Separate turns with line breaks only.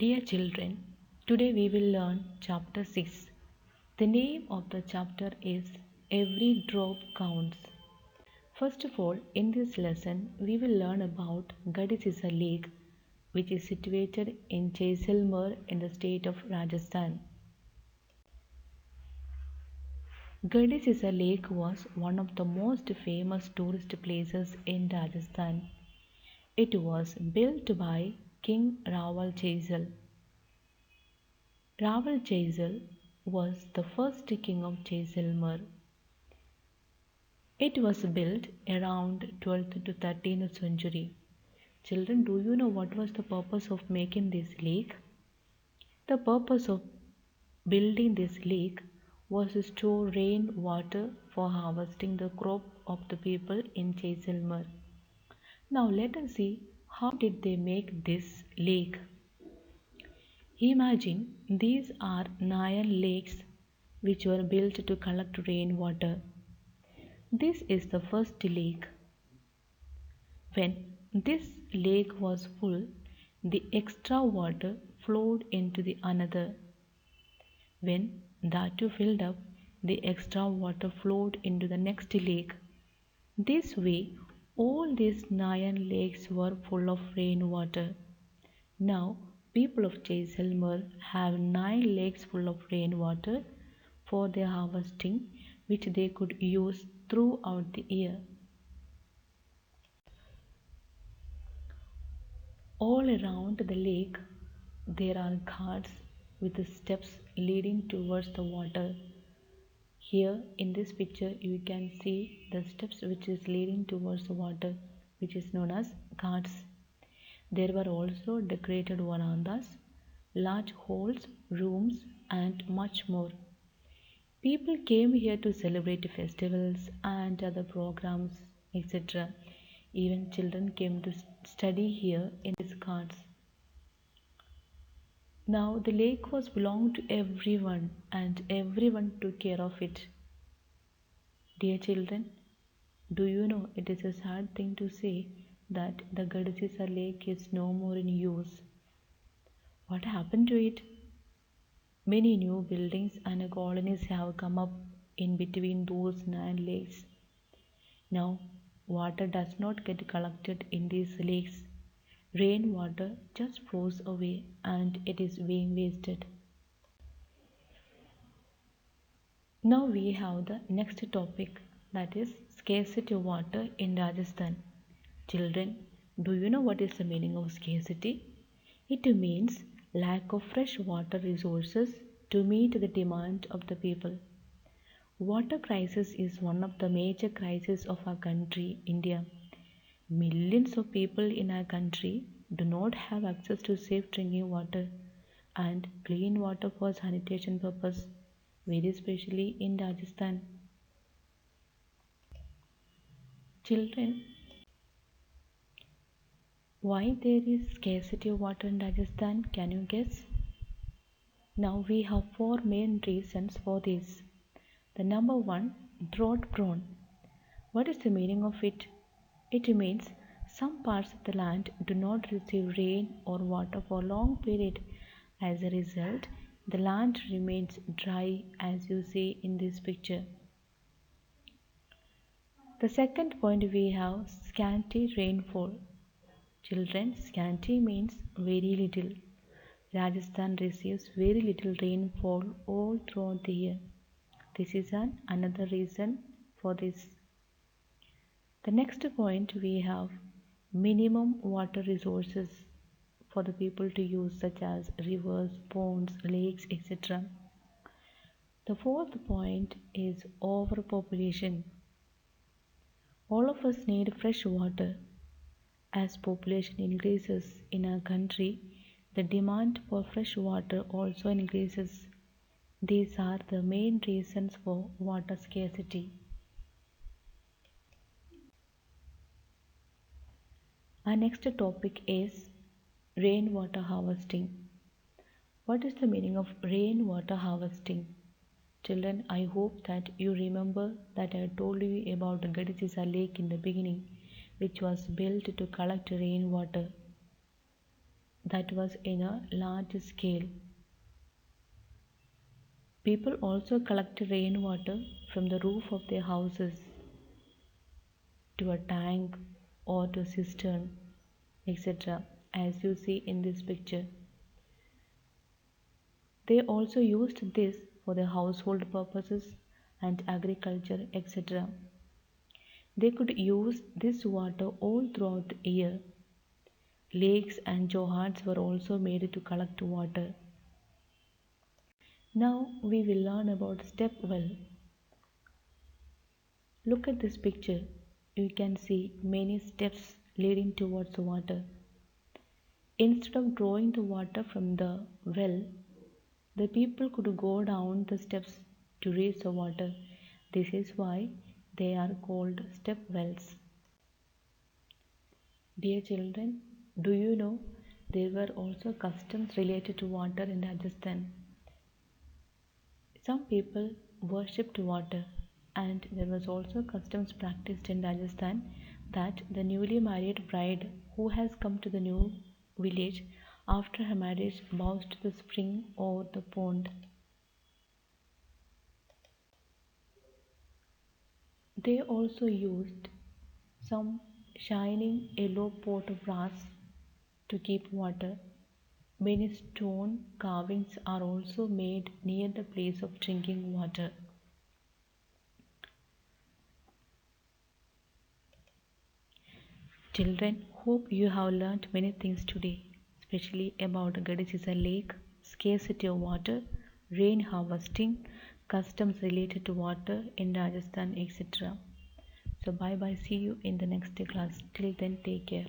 Dear children, today we will learn chapter 6. The name of the chapter is Every Drop Counts. First of all, in this lesson, we will learn about Gadisisa Lake, which is situated in Jaisalmer in the state of Rajasthan. Gadisisa Lake was one of the most famous tourist places in Rajasthan. It was built by King Rawal Jaisal. Rawal Jaisal was the first king of Jaisalmer. It was built around 12th to 13th century. Children, do you know what was the purpose of making this lake? The purpose of building this lake was to store rain water for harvesting the crop of the people in Jaisalmer. Now let us see how did they make this lake. Imagine these are 9 lakes which were built to collect rainwater. This is the first lake. When this lake was full, the extra water flowed into the another. When that too filled up, the extra water flowed into the next lake. This way, all these 9 lakes were full of rainwater. Now, people of Jaisalmer have 9 lakes full of rainwater for their harvesting, which they could use throughout the year. All around the lake, there are ghats with the steps leading towards the water. Here in this picture, you can see the steps which is leading towards the water, which is known as ghats. There were also decorated verandas, large halls, rooms, and much more. People came here to celebrate festivals and other programs, etc. Even children came to study here in these ghats. Now the lake was belonged to everyone and everyone took care of it. Dear children, do you know it is a sad thing to say that the Gadisisa lake is no more in use? What happened to it? Many new buildings and colonies have come up in between those 9 lakes. Now, water does not get collected in these lakes. Rainwater just flows away and it is being wasted. Now we have the next topic, that is scarcity of water in Rajasthan. Children, do you know what is the meaning of scarcity? It means lack of fresh water resources to meet the demand of the people. Water crisis is one of the major crises of our country, India. Millions of people in our country do not have access to safe drinking water and clean water for sanitation purpose, very especially in Rajasthan. Children, why there is scarcity of water in Rajasthan? Can you guess? Now we have 4 main reasons for this. The number one, drought prone. What is the meaning of it? It means some parts of the land do not receive rain or water for a long period. As a result, the land remains dry as you see in this picture. The second point, we have scanty rainfall. Children, scanty means very little. Rajasthan receives very little rainfall all throughout the year. This is another reason for this. The next point, we have minimum water resources for the people to use, such as rivers, ponds, lakes, etc. The fourth point is overpopulation. All of us need fresh water. As population increases in our country, the demand for fresh water also increases. These are the main reasons for water scarcity. Our next topic is rainwater harvesting. What is the meaning of rainwater harvesting? Children, I hope that you remember that I told you about Gadisisa lake in the beginning, which was built to collect rainwater. that was in a large scale. People also collected rainwater from the roof of their houses to a tank or to a cistern, etc., as you see in this picture. They also used this for their household purposes and agriculture, etc. They could use this water all throughout the year. Lakes and johars were also made to collect water. Now we will learn about step well. Look at this picture. You can see many steps leading towards the water. Instead of drawing the water from the well, the people could go down the steps to reach the water. This is why they are called step wells. Dear children, do you know there were also customs related to water in Rajasthan? Some people worshipped water, and there was also customs practiced in Rajasthan that the newly married bride who has come to the new village after her marriage bows to the spring or the pond. They also used some shining yellow pot of brass to keep water. Many stone carvings are also made near the place of drinking water. Children, hope you have learnt many things today, especially about Gadisisa Lake, scarcity of water, rain harvesting, customs related to water in Rajasthan, etc. So, bye bye. See you in the next class. Till then, take care.